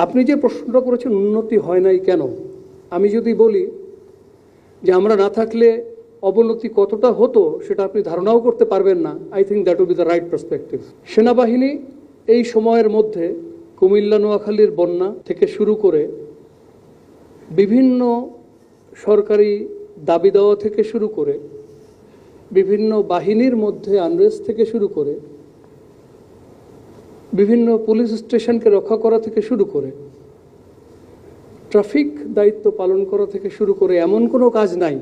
আপনি যে প্রশ্নটা করেছেন উন্নতি হয় নাই কেন, আমি যদি বলি যে আমরা না থাকলে অবনতি কতটা হতো সেটা আপনি ধারণাও করতে পারবেন না। I think that will be the right perspective. সেনাবাহিনী এই সময়ের মধ্যে কুমিল্লা নোয়াখালীর বন্যা থেকে শুরু করে বিভিন্ন সরকারি দাবি দেওয়া থেকে শুরু করে বিভিন্ন বাহিনীর মধ্যে আনরেস্ট থেকে শুরু করে বিভিন্ন পুলিশ স্টেশনকে রক্ষা করা থেকে শুরু করে ট্রাফিক দায়িত্ব পালন করা থেকে শুরু করে এমন কোনো কাজ নাই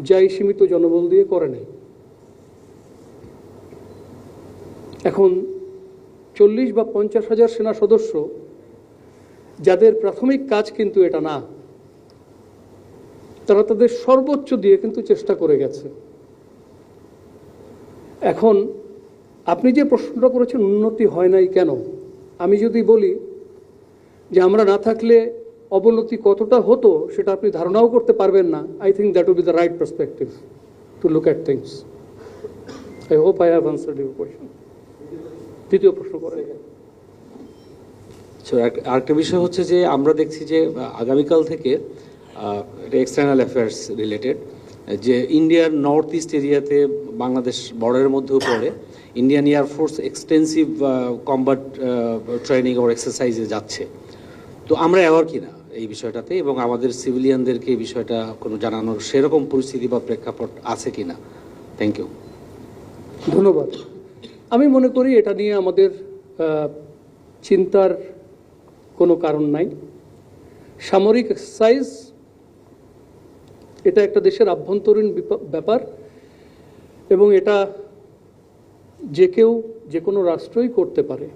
যা এই সীমিত জনবল দিয়ে করে নাই। এখন 40 বা 50 হাজার সেনা সদস্য যাদের প্রাথমিক কাজ কিন্তু এটা না, তারা তাদের সর্বোচ্চ দিয়ে কিন্তু চেষ্টা করে গেছে। এখন আপনি যে প্রশ্নটা করেছেন উন্নতি হয় নাই কেন, আমি যদি বলি যে আমরা না থাকলে অবনতি কতটা হতো সেটা আপনি ধারণাও করতে পারবেন না। I think that will be the right perspective to look at things. I hope I have answered your question. দ্বিতীয় প্রশ্ন করেন। আরেকটা বিষয় হচ্ছে যে আমরা দেখছি যে আগামীকাল থেকে এক্সটার্নাল অ্যাফেয়ার্স রিলেটেড যে ইন্ডিয়ার নর্থ ইস্ট এরিয়াতে বাংলাদেশ বর্ডারের মধ্যেও পড়ে, Indian air force extensive combat training ও এক্সারসাইজে যাচ্ছে। তো আমরা অ্যাওয়ার কিনা এই বিষয়টাতে, এবং আমাদের সিভিলিয়ানদেরকে এই বিষয়টা কোনো জানানোর সেরকম পরিস্থিতি বা প্রেক্ষাপট আছে কিনা? Thank you. ধন্যবাদ। আমি মনে করি এটা নিয়ে আমাদের চিন্তার কোনো কারণ নাই। সামরিক এক্সারসাইজ এটা একটা দেশের আভ্যন্তরীণ ব্যাপার, এবং এটা যে কেউ যে কোনো রাষ্ট্রই করতে পারে।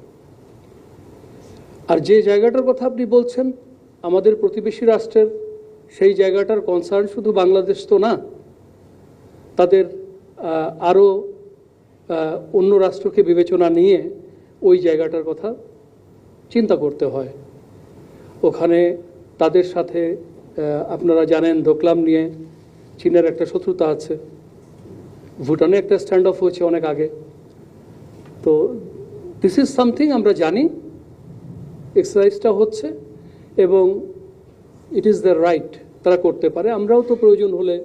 আর যে জায়গাটার কথা আপনি বলছেন আমাদের প্রতিবেশী রাষ্ট্রের, সেই জায়গাটার কনসার্ন শুধু বাংলাদেশ তো না, তাদের আরও অন্য রাষ্ট্রকে বিবেচনা নিয়ে ওই জায়গাটার কথা চিন্তা করতে হয়। ওখানে তাদের সাথে আপনারা জানেন ডোকলাম নিয়ে চীনের একটা শত্রুতা আছে, ভুটানে একটা স্ট্যান্ড অফ হয়েছে অনেক আগে। তো দিস ইজ সামথিং আমরা জানি, এক্সারসাইজটা হচ্ছে এবং ইট ইজ দ্য রাইট, তারা করতে পারে। আমরাও তো প্রয়োজন হলে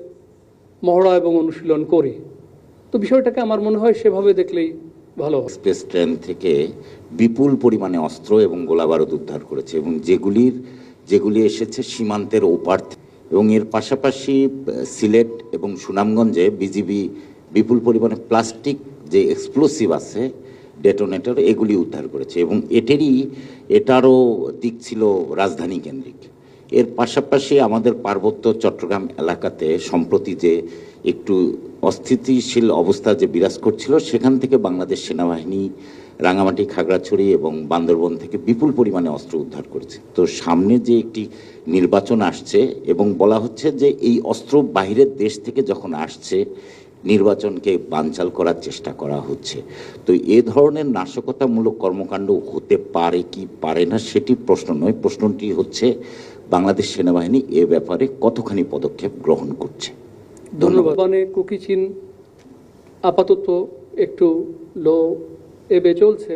মহড়া এবং অনুশীলন করি। তো বিষয়টাকে আমার মনে হয় সেভাবে দেখলেই ভালো। স্পেস ট্রেন থেকে বিপুল পরিমাণে অস্ত্র এবং গোলাবারুদ উদ্ধার করেছে, এবং যেগুলি এসেছে সীমান্তের ওপার থেকে। এবং এর পাশাপাশি সিলেট এবং সুনামগঞ্জে বিজিবি বিপুল পরিমাণে প্লাস্টিক যে এক্সপ্লোসিভ আছে, ডেটোনেটর, এগুলি উদ্ধার করেছে, এবং এটারও দিক ছিল রাজধানী কেন্দ্রিক। এর পাশাপাশি আমাদের পার্বত্য চট্টগ্রাম এলাকাতে সম্প্রতি যে একটু অস্থিতিশীল অবস্থা যে বিরাজ করছিল, সেখান থেকে বাংলাদেশ সেনাবাহিনী রাঙামাটি, খাগড়াছড়ি এবং বান্দরবন থেকে বিপুল পরিমাণে অস্ত্র উদ্ধার করেছে। তো সামনে যে একটি নির্বাচন আসছে, এবং বলা হচ্ছে যে এই অস্ত্র বাহিরের দেশ থেকে যখন আসছে নির্বাচনকে বানচাল করার চেষ্টা করা হচ্ছে। তো এ ধরনের নাশকতামূলক কর্মকাণ্ড হতে পারে কি পারে না সেটি প্রশ্ন নয়, প্রশ্নটি হচ্ছে বাংলাদেশ সেনাবাহিনী এ ব্যাপারে কতখানি পদক্ষেপ গ্রহণ করছে। ধন্যবাদ। মানে কুকি চীন আপাতত একটু লো এবে চলছে।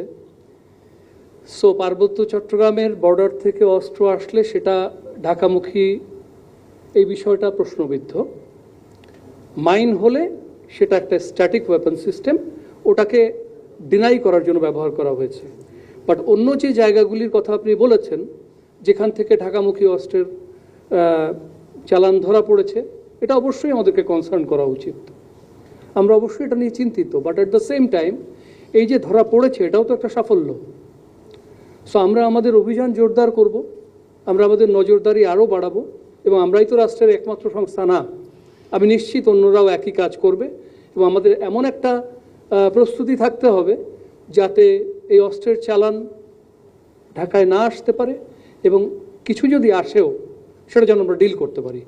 সো পার্বত্য চট্টগ্রামের বর্ডার থেকে অস্ত্র আসলে সেটা ঢাকামুখী, এই বিষয়টা প্রশ্নবিদ্ধ। মাইন হলে সেটা একটা স্ট্যাটিক ওয়েপন সিস্টেম, ওটাকে ডিনাই করার জন্য ব্যবহার করা হয়েছে। বাট অন্য যে জায়গাগুলির কথা আপনি বলেছেন, যেখান থেকে ঢাকামুখী অস্ত্রের চালান ধরা পড়েছে, এটা অবশ্যই আমাদেরকে কনসার্ন করা উচিত। আমরা অবশ্যই এটা নিয়ে চিন্তিত। But at the same time এই যে ধরা পড়েছে এটাও তো একটা সাফল্য। সো আমরা আমাদের অভিযান জোরদার করব, আমরা আমাদের নজরদারি আরও বাড়াবো, এবং আমরাই তো রাষ্ট্রের একমাত্র সংস্থা না, আমি নিশ্চিত অন্যরাও একই কাজ করবে। এবং আমাদের এমন একটা প্রস্তুতি থাকতে হবে যাতে এই অস্ত্রের চালান ঢাকায় না আসতে পারে, এবং কিছু যদি আসেও সেটা যেন আমরা ডিল করতে পারি।